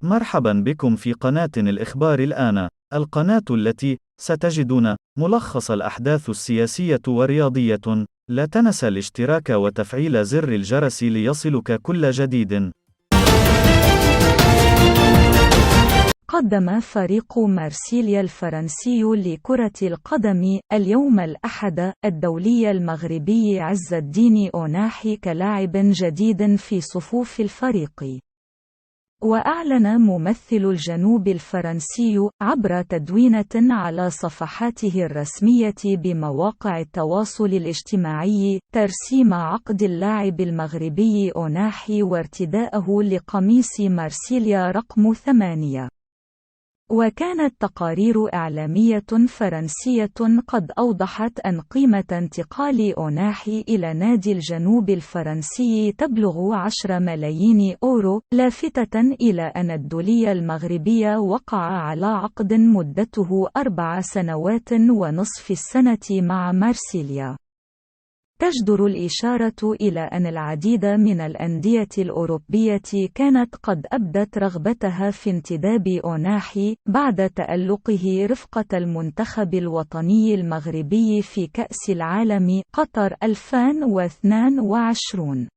مرحبا بكم في قناة الإخبار الآن. القناة التي ستجدون ملخص الأحداث السياسية والرياضية. لا تنسى الاشتراك وتفعيل زر الجرس ليصلك كل جديد. قدم فريق مارسيليا الفرنسي لكرة القدم اليوم الأحد الدولي المغربي عز الدين أوناحي كلاعب جديد في صفوف الفريق. وأعلن ممثل الجنوب الفرنسي عبر تدوينة على صفحاته الرسمية بمواقع التواصل الاجتماعي ترسيم عقد اللاعب المغربي أوناحي وارتداءه لقميص مارسيليا رقم 8. وكانت تقارير إعلامية فرنسية قد أوضحت أن قيمة انتقال أوناحي إلى نادي الجنوب الفرنسي تبلغ 10 ملايين أورو، لافتة إلى أن الدولي المغربي وقع على عقد مدته 4 سنوات ونصف السنة مع مارسيليا. تجدر الإشارة إلى أن العديد من الأندية الأوروبية كانت قد أبدت رغبتها في انتداب أوناحي بعد تألقه رفقة المنتخب الوطني المغربي في كأس العالم قطر 2022.